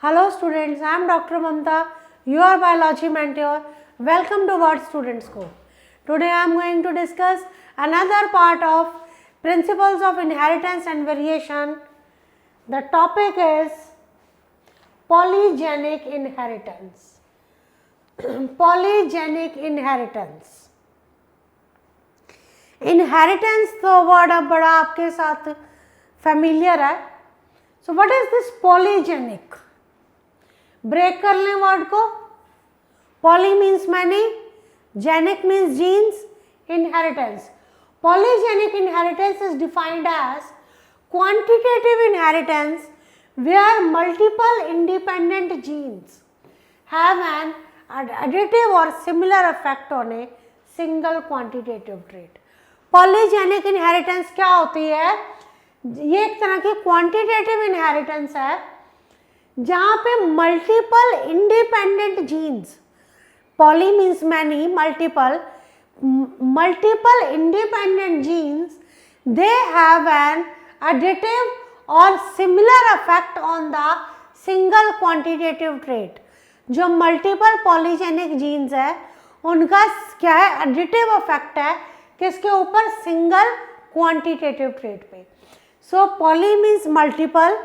Hello students, I am Dr. Mamta, your biology mentor. Welcome to Word Student School. Today I am going to discuss another part of principles of inheritance and variation. The topic is polygenic inheritance. Polygenic inheritance. Inheritance तो word अब बड़ा आपके साथ familiar है. So what is this polygenic? Break कर लें word को. Poly means many, genic means genes, inheritance. Polygenic inheritance is defined as quantitative inheritance where multiple independent genes have an additive or similar effect on a single quantitative trait. Polygenic inheritance क्या होती है? ये एक तरह की quantitative inheritance है जहाँ पे multiple independent genes, poly means many, multiple independent genes, they have an additive और similar effect on the single quantitative trait. जो मल्टीपल पॉलीजेनिक जीन्स है उनका क्या है? एडिटिव इफेक्ट है किसके ऊपर? सिंगल क्वांटिटेटिव ट्रेट पे. So poly means multiple,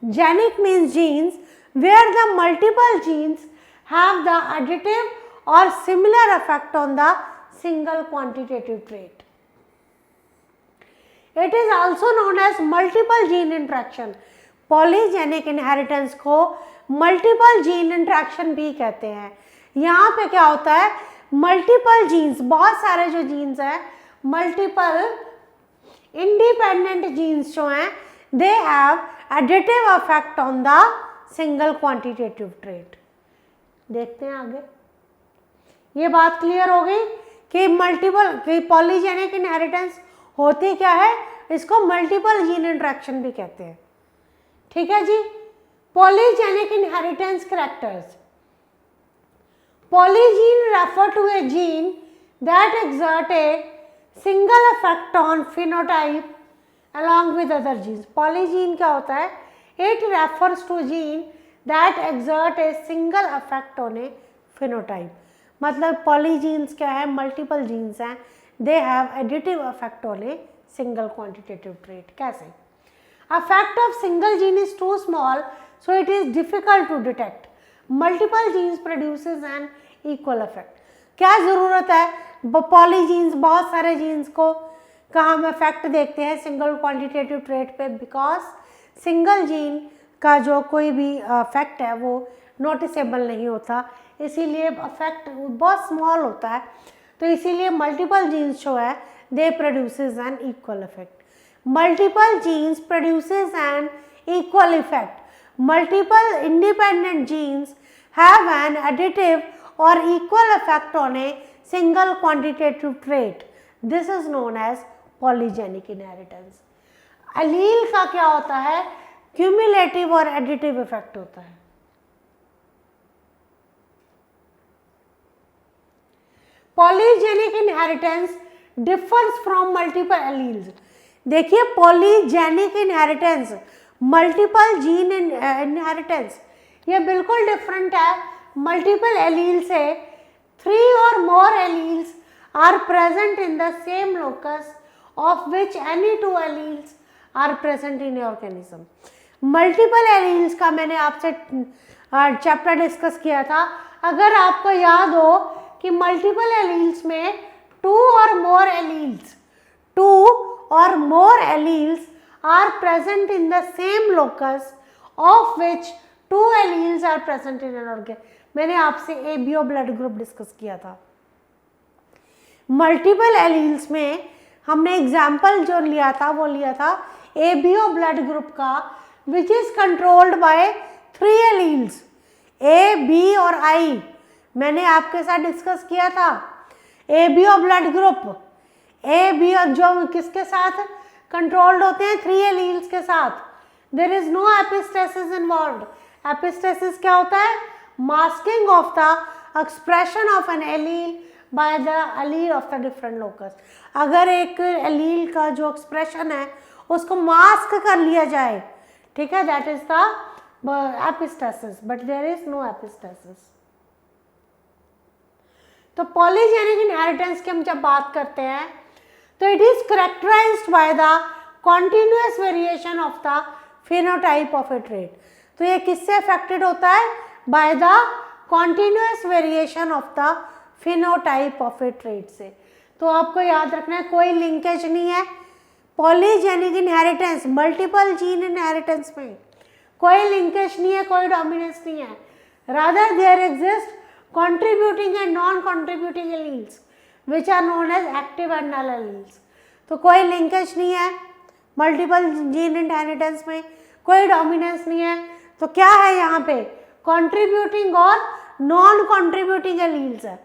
genic means genes where the multiple genes have the additive or similar effect on the single quantitative trait. It is also known as multiple gene interaction. Polygenic inheritance को multiple gene interaction भी कहते हैं. यहाँ पे क्या होता है? multiple genes, बहुत सारे जो genes हैं, multiple independent genes जो हैं, they have additive effect on the single quantitative trait. देखते हैं आगे. ये बात क्लियर हो गई कि मल्टीपल कि पॉलीजेनिक इनहेरिटेंस होती क्या है? इसको मल्टीपल जीन इंटरेक्शन भी कहते हैं. ठीक है जी. Polygenic inheritance characters. Polygene refer to a gene that exert a single effect on phenotype along with other genes. Polygene क्या होता है? It refers to gene that exert a single effect on a phenotype. मतलब polygenes क्या है? Multiple genes हैं. They have additive effect on a single quantitative trait. कैसे? Effect of single gene is too small, so it is difficult to detect. Multiple genes produces an equal effect. क्या ज़रूरत है? Polygenes बहुत सारे genes को का हम इफेक्ट देखते हैं सिंगल क्वांटिटेटिव ट्रेट पे, बिकॉज सिंगल जीन का जो कोई भी इफेक्ट है वो नोटिसेबल नहीं होता, इसीलिए इफेक्ट बहुत स्मॉल होता है. तो इसीलिए मल्टीपल जीन्स जो है they produces an equal effect. Multiple genes produces an equal effect. Multiple independent genes have an additive और equal effect on a single quantitative trait. This is known as polygenic inheritance. Allele का क्या होता है? Cumulative और additive effect होता है. Polygenic inheritance differs from multiple alleles. देखिए polygenic inheritance, multiple gene inheritance, ये बिल्कुल डिफरेंट है मल्टीपल एलील से. 3 और more alleles are present in the same locus of which any 2 alleles are present in a organism. Multiple alleles का मैंने आपसे chapter discuss किया था. अगर आपको याद हो कि मल्टीपल एलील्स में 2 और more alleles are present in the same locus of which 2 alleles are present in an organism. मैंने आपसे ABO ब्लड ग्रुप डिस्कस किया था. मल्टीपल एलील्स में हमने एग्जाम्पल जो लिया था वो लिया था ABO ब्लड ग्रुप का, which is controlled by 3 alleles A, B और I. मैंने आपके साथ डिस्कस किया था. ABO blood group A, B और जो किसके साथ कंट्रोल्ड होते हैं? 3 एलील्स के साथ. There is no epistasis involved. Epistasis क्या होता है? Masking of the expression of an allele by the allele of the different locus. अगर एक एलील का जो एक्सप्रेशन है उसको मास्क कर लिया जाए, ठीक है, that is the epistasis, but there is no epistasis. तो पॉलीजेनिक इनहेरिटेंस की हम जब बात करते हैं तो it is characterized by the continuous variation of the phenotype of A trait. तो ये किससे अफेक्टेड होता है? Bye the continuous variation of the phenotype of A trait से. तो आपको याद रखना है कोई लिंकेज नहीं है polygenic inheritance, multiple gene inheritance में कोई लिंकेज नहीं है, कोई डोमिनेंस नहीं है. Rather there exist contributing and non-contributing alleles which are known as active and null alleles. तो कोई लिंकेज नहीं है मल्टीपल जीन इनहेरिटेंस में, कोई डोमिनेंस नहीं है. तो क्या है यहाँ पे? कंट्रीब्यूटिंग और नॉन कंट्रीब्यूटिंग एलील्स है.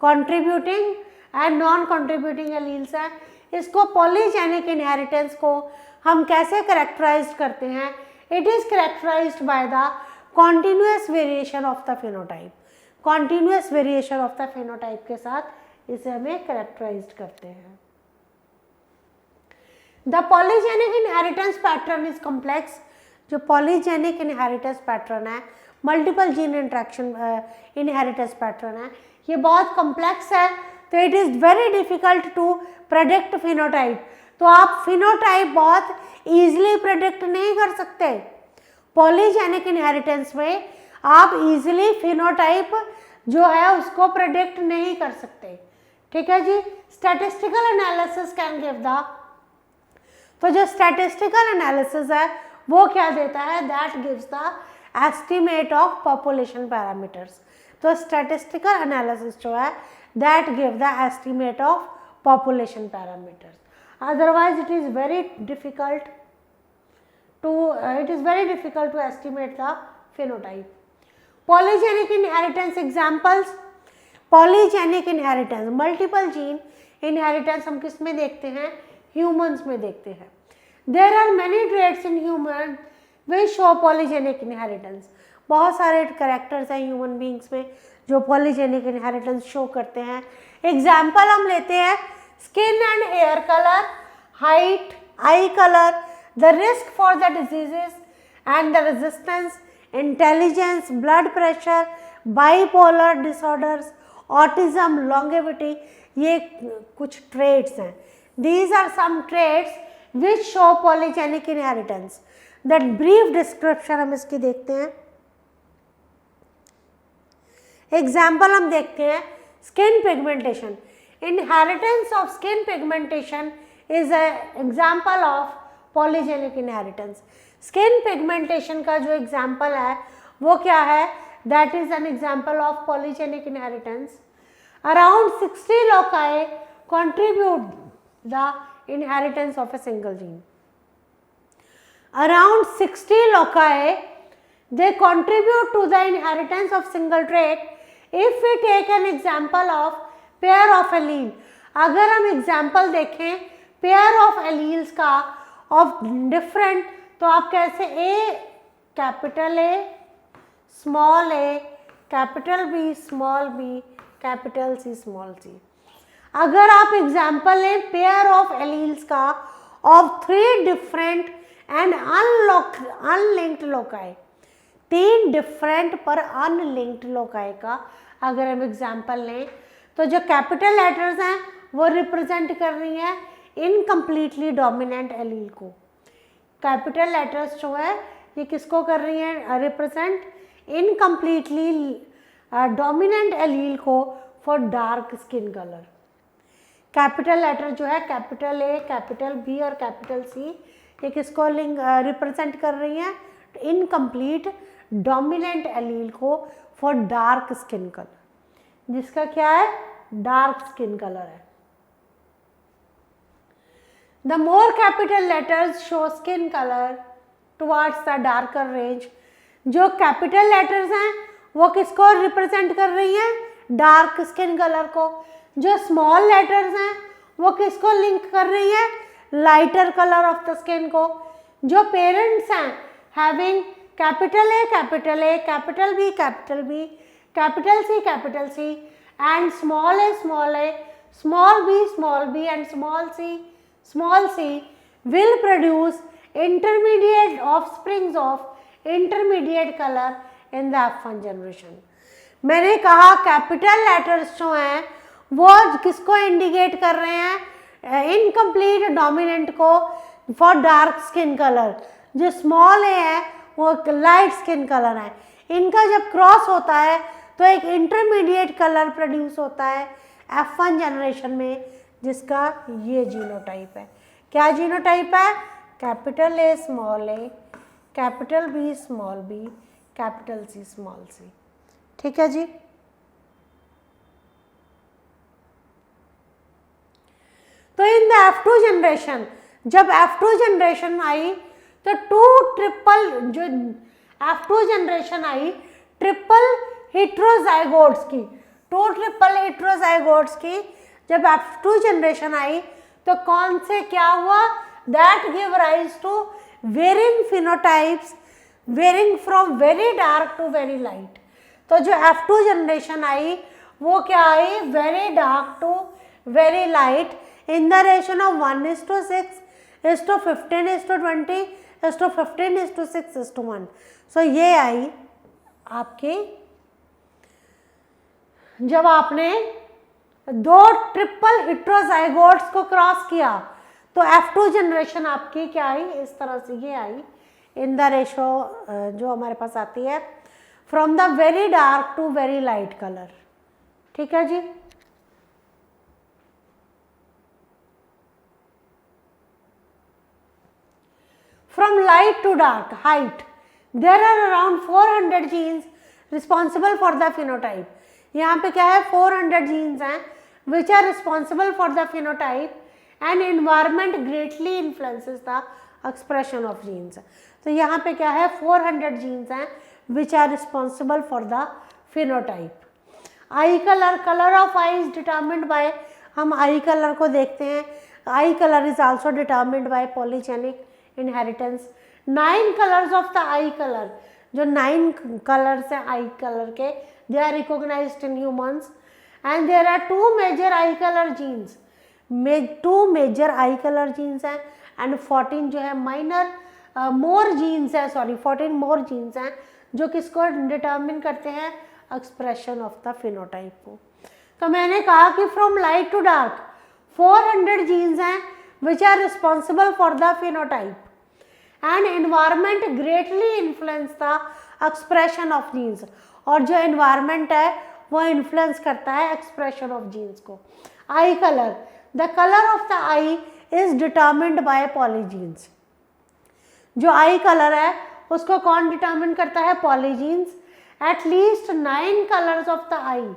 Contributing and non contributing alleles है. इसको पॉलीजेनिक इनहेरिटेंस को हम कैसे करेक्टराइज करते हैं? It is characterized by the continuous variation of the phenotype. Continuous variation of the phenotype के साथ इसे हमें करेक्टराइज करते हैं. The polygenic inheritance pattern is complex. जो पॉलीजेनिक इनहेरिटेंस पैटर्न है, multiple gene interaction inheritance pattern है, ये बहुत कॉम्प्लेक्स है. तो it is very difficult to predict phenotype. तो आप फिनोटाइप बहुत ईजिली प्रेडिक्ट नहीं कर सकते. पॉलीजेनिक इनहेरिटेंस में आप इजीली फिनोटाइप जो है उसको प्रेडिक्ट नहीं कर सकते. ठीक है जी. Statistical analysis can give the. तो जो स्टैटिस्टिकल एनालिसिस है वो क्या देता है? That gives the estimate of population parameters. तो स्टैटिस्टिकल एनालिसिस जो है that give the estimate of population parameters. Otherwise it is very difficult to estimate the phenotype. Polygenic inheritance examples. Polygenic inheritance multiple gene inheritance हम किस में देखते हैं? Humans में देखते हैं. There are many traits in human which show polygenic inheritance. बहुत सारे कैरेक्टर्स हैं ह्यूमन बींग्स में जो पॉलीजेनिक इनहेरिटेंस शो करते हैं. एग्जाम्पल हम लेते हैं skin and hair colour, height, eye colour, the risk for the diseases and the resistance, intelligence, blood pressure, bipolar disorders, autism, longevity. ये कुछ ट्रेट्स हैं. These are some traits which show polygenic inheritance. That brief description हम इसकी देखते हैं. Example हम देखते हैं skin pigmentation. Inheritance of skin pigmentation is a example of polygenic inheritance. Skin pigmentation का जो एग्जाम्पल है वो क्या है? That is an example of polygenic inheritance. Around 60 loci contribute the inheritance of a single gene. Around 60 loci they contribute to the inheritance of single trait. If we take an example of pair of allele, अगर हम example देखें pair of alleles का of different, तो आप कैसे A capital A small A capital B small B capital C small C. अगर आप example लें पेयर ऑफ एलील्स का of 3 different and unlinked loci, 3 different पर अनलिंक्ड लोकाई का अगर हम एग्जाम्पल लें, तो जो कैपिटल लेटर्स हैं वो रिप्रेजेंट कर रही हैं इनकम्प्लीटली डोमिनेंट एलील को. कैपिटल लेटर्स जो है ये किसको कर रही हैं? रिप्रेजेंट इनकम्प्लीटली डोमिनेंट एलील को for dark skin colour. Capital letter जो है कैपिटल ए कैपिटल बी और कैपिटल सी ये किसको रिप्रेजेंट कर रही हैं? इनकम्प्लीट डोमिनेंट एलील को फॉर डार्क स्किन कलर, जिसका क्या है? डार्क स्किन कलर है. The more capital letters show skin colour towards the darker range. जो कैपिटल लेटर्स हैं वो किसको रिप्रेजेंट कर रही हैं? डार्क स्किन कलर को. जो स्मॉल लेटर्स हैं वो किसको लिंक कर रही है? Lighter colour of the skin को. जो पेरेंट्स हैं having capital A capital A capital B capital B capital C and small A small B and small C will produce intermediate offsprings of intermediate colour in the F1 generation. मैंने कहा capital letters जो हैं वो किसको indicate कर रहे हैं, incomplete dominant को फॉर डार्क स्किन कलर। जो स्मॉल ए है वो लाइट स्किन कलर है, इनका जब क्रॉस होता है तो एक इंटरमीडिएट कलर प्रोड्यूस होता है F1 जनरेशन में, जिसका ये जीनोटाइप है। क्या जीनोटाइप है, capital A small A, capital B small B, capital C small C. ठीक है जी। तो इन द F2 जनरेशन, जब F2 जनरेशन आई तो जो F2 generation I triple heterozygotes की, ट्रिपल हेट्रोजाइगोट्स की जब F2 जनरेशन आई तो कौन से क्या हुआ, that give rise to varying phenotypes varying from very dark to very light. तो जो F2 जनरेशन आई वो क्या आई, very dark to very light in the ratio of 1:6:15:20:15:6:1। So ये आई आपकी, जब आपने दो ट्रिपल हेट्रोजाइगोट्स को क्रॉस किया तो F2 जनरेशन आपकी क्या आई, इस तरह से ये आई इन द रेशो जो हमारे पास आती है from the very dark to very light colour. ठीक है जी। From light to dark height there are around 400 genes responsible for the phenotype. यहाँ पे क्या है, 400 जीन्स हैं which are responsible for the phenotype and environment greatly influences the expression of genes. तो यहाँ पे क्या है, 400 जीन्स हैं which are responsible for the phenotype. Eye colour, colour of eye is determined by, हम आई कलर को देखते हैं, eye colour is also determined by polygenic inheritance. 9 colours of the eye colour, जो 9 कलर्स हैं eye colour के, they are recognized in humans and there are 2 major eye color genes, 2 major eye color genes हैं and 14 जो है minor more genes है, 14 more genes हैं जो किसको determine करते हैं, expression of the phenotype को। तो मैंने कहा कि from light to dark 400 genes हैं which are responsible for the phenotype and environment greatly influence the expression of genes। और जो एनवायरनमेंट है वो इन्फ्लुएंस करता है एक्सप्रेशन ऑफ जीन्स को। Eye colour, the colour of the eye is determined by polygenes. जो eye colour है उसको कौन डिटर्मिन करता है, polygenes. At least 9 colours of the eye,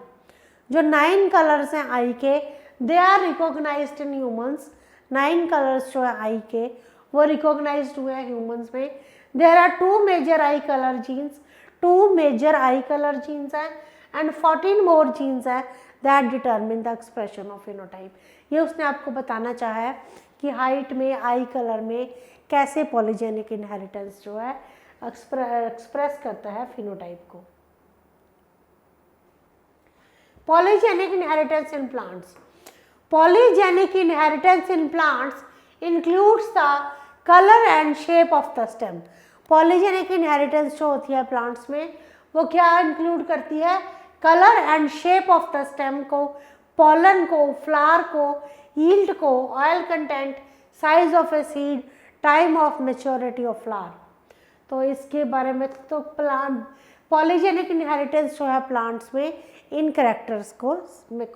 जो 9 कलर्स हैं आई के, they are recognised in humans. 9 colours जो है आई के वो रिकॉग्नाइज्ड हुए हैं ह्यूमंस में। There are 2 major eye colour genes, 2 major eye colour genes हैं एंड 14 मोर जीन्स हैं that determine the expression of phenotype. ये उसने आपको बताना चाहा है कि हाइट में, आई कलर में कैसे पॉलीजेनिक इनहेरिटेंस जो है एक्सप्रेस करता है फिनोटाइप को। Polygenic inheritance in plants, polygenic inheritance in plants includes the colour and shape of the stem. Polygenic inheritance जो होती है प्लांट्स में वो क्या इंक्लूड करती है, colour and shape of the stem को, पॉलन को, फ्लावर को, यील्ड को, oil content, size of a seed, time of maturity of flower. तो इसके बारे में तो प्लांट पॉलीजेनिक इनहेरिटेंस जो है प्लांट्स में इन कैरेक्टर्स को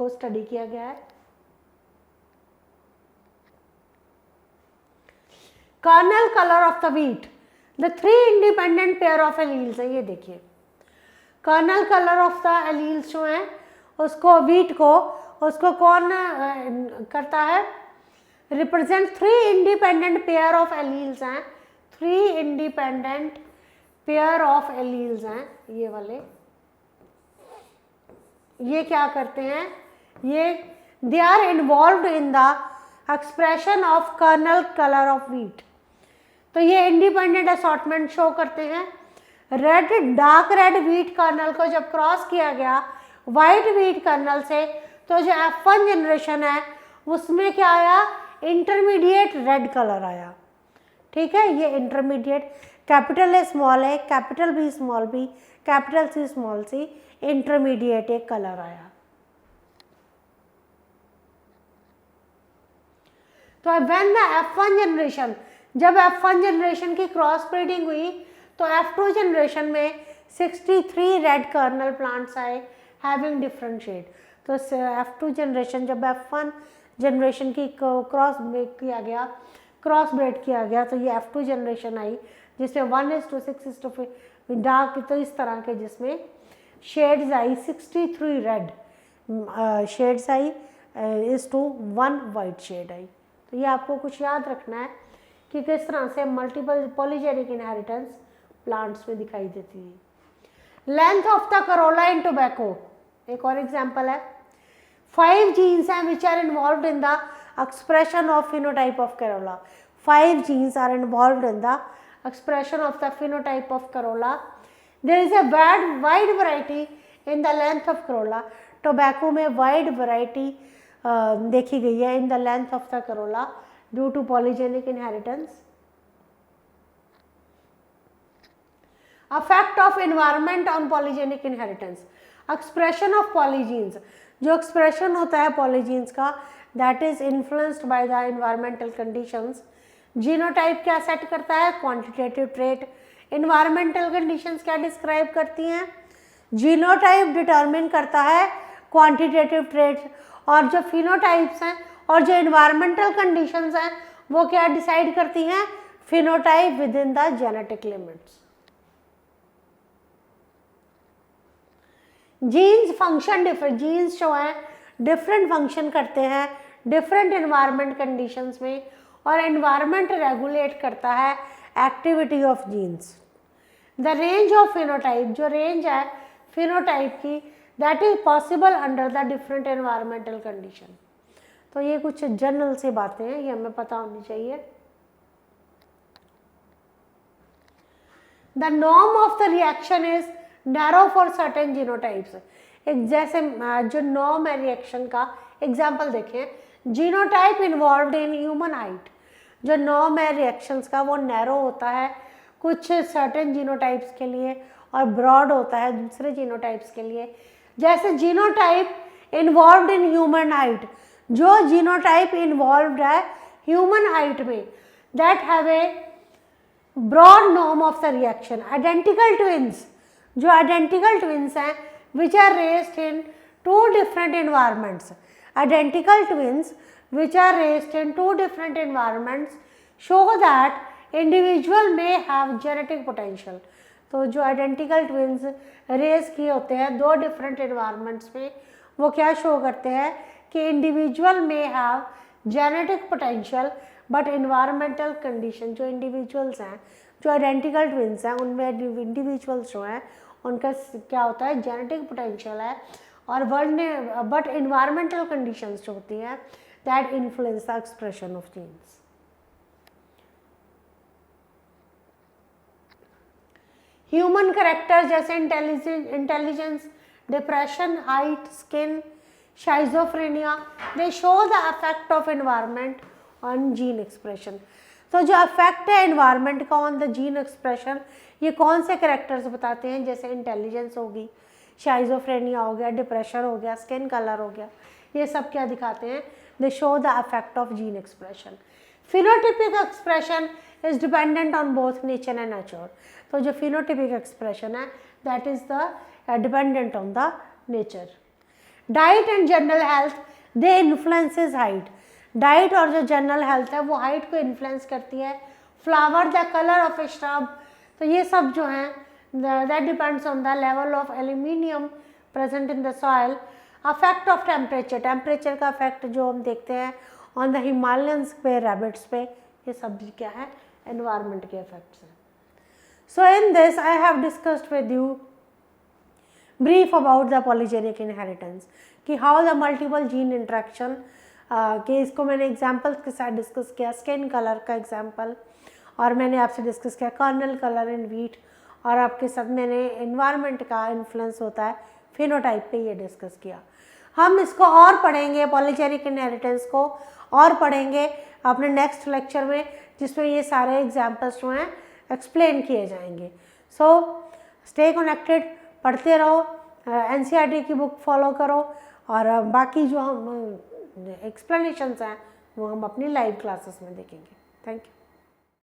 स्टडी किया गया है। Kernel colour of the wheat, the 3 independent pair of alleles है। ये देखिए kernel colour of the alleles जो हैं उसको, व्हीट को, उसको कौन करता है, represent 3 independent pair of alleles हैं, 3 इंडिपेंडेंट पेयर ऑफ एलील्स हैं ये वाले। ये क्या करते हैं, ये they are involved in the expression of kernel colour of wheat. तो ये इंडिपेंडेंट असॉर्टमेंट शो करते हैं। Red, dark red wheat kernel को जब क्रॉस किया गया वाइट व्हीट कर्नल से, तो जो F1 जनरेशन है उसमें क्या आया, इंटरमीडिएट रेड कलर आया। ठीक है, ये intermediate capital A small A, capital B small B, capital C small C, intermediate एक कलर आया। तो व्हेन द F1 जनरेशन, जब F1 जनरेशन की क्रॉस ब्रीडिंग हुई तो F2 जनरेशन में 63 रेड कर्नल प्लांट्स आए हैविंग डिफरेंट शेड। तो F2 जनरेशन, जब F1 जनरेशन की क्रॉस किया गया, क्रॉस ब्रेड किया गया, तो ये F2 जनरेशन आई जिसमें 1:6 डार्क, तो इस तरह के जिसमें शेड्स आई 63 रेड शेड्स आई इस टू 1 वाइट शेड आई। तो ये आपको कुछ याद रखना है कि किस तरह से मल्टीपल पॉलीजेनिक इनहेरिटेंस प्लांट्स में दिखाई देती है। Length of the Corolla in tobacco, एक और एग्जांपल है। 5 genes हैं which are involved in the expression of phenotype of corolla. 5 genes are involved in the expression of the phenotype of corolla. There is a wide variety in the length of corolla. Tobacco में wide variety देखी गई है in the length of the corolla due to polygenic inheritance. Effect of environment on polygenic inheritance. Expression of polygenes, जो expression होता है polygenes का, that is influenced by the environmental conditions. Genotype क्या set करता है? Quantitative trait. एनवायरमेंटल कंडीशंस क्या describe करती हैं? जीनोटाइप डिटरमिन करता है क्वांटिटेटिव ट्रेट, और जो फिनोटाइप्स हैं और जो एनवायरमेंटल कंडीशंस हैं वो क्या डिसाइड करती हैं? Phenotype within the genetic limits. Genes function different, genes जो हैं डिफरेंट फंक्शन करते हैं डिफरेंट एनवायरनमेंट कंडीशंस में, और एनवायरनमेंट रेगुलेट करता है activity of genes. The range of phenotype, जो रेंज है फिनोटाइप की, that is possible under the different environmental condition. तो ये कुछ जनरल से बातें हैं, ये हमें पता होनी चाहिए। The norm of the reaction is narrow for certain genotypes. एक जैसे जो नॉर्म है रिएक्शन का, एग्जाम्पल देखें, genotype involved in human height, जो नॉर्म है रिएक्शंस का वो नैरो होता है कुछ सर्टेन जीनोटाइप्स के लिए और ब्रॉड होता है दूसरे जीनोटाइप्स के लिए। जैसे genotype involved in human height, जो जीनोटाइप इन्वॉल्व्ड है ह्यूमन हाइट में, that have a broad norm of the reaction. Identical twins, जो आइडेंटिकल ट्विंस हैं which are raised in 2 different environments, identical twins which are raised in 2 different environments show that individual may have genetic potential। तो जो identical twins raise किए होते हैं 2 different environments में, वो क्या शो करते हैं कि इंडिविजुअल में have genetic potential, but environmental condition, जो इंडिविजुअल्स हैं जो आइडेंटिकल ट्विंस हैं उनमें इंडिविजुअल्स जो हैं उनका क्या होता है? जेनेटिक पोटेंशियल है, और बट एनवायरमेंटल कंडीशंस जो होती हैं that influence the expression of genes. Human character जैसे intelligence, depression, height, skin, schizophrenia, they show the effect of environment on gene expression. तो जो इफेक्ट है एनवायरनमेंट का ऑन द जीन एक्सप्रेशन, ये कौन से कैरेक्टर्स बताते हैं? जैसे इंटेलिजेंस होगी, शाइजोफ्रेनिया हो गया, डिप्रेशन हो गया, स्किन कलर हो गया, ये सब क्या दिखाते हैं? दे show the effect of gene expression. Phenotypic expression is dependent on both nature and nurture. तो जो फिनोटिपिक एक्सप्रेशन है that is the dependent on the nature. Diet and general health they influences height. Diet और जो general health है वो height को influence करती है। Flower, the colour of A shrub, तो ये सब जो हैं that depends on the level of aluminium present in the soil. Affect of temperature, temperature का अफेक्ट जो हम देखते हैं ऑन द हिमालयंस पे, रैबिट्स पे, ये सब भी क्या है? एनवायरनमेंट के इफेक्ट्स हैं। So in this I have discussed with you brief about the polygenic inheritance, कि how the multiple gene interaction के, इसको मैंने एग्जाम्पल्स के साथ डिस्कस किया। स्किन कलर का एग्जाम्पल, और मैंने आपसे डिस्कस किया कर्नल कलर इन वीट, और आपके साथ मैंने एनवायरनमेंट का इन्फ्लुएंस होता है फिनोटाइप पे, ये डिस्कस किया। हम इसको और पढ़ेंगे, पॉलीजेनिक इनहेरिटेंस को और पढ़ेंगे अपने नेक्स्ट लेक्चर में, जिसमें ये सारे एग्जाम्पल्स जो हैं एक्सप्लेन किए जाएंगे। सो स्टे कनेक्टेड, पढ़ते रहो, एनसीईआरटी की बुक फॉलो करो, और बाकी जो हम एक्सप्लेनेशंस हैं वो हम अपनी लाइव क्लासेस में देखेंगे। Thank you.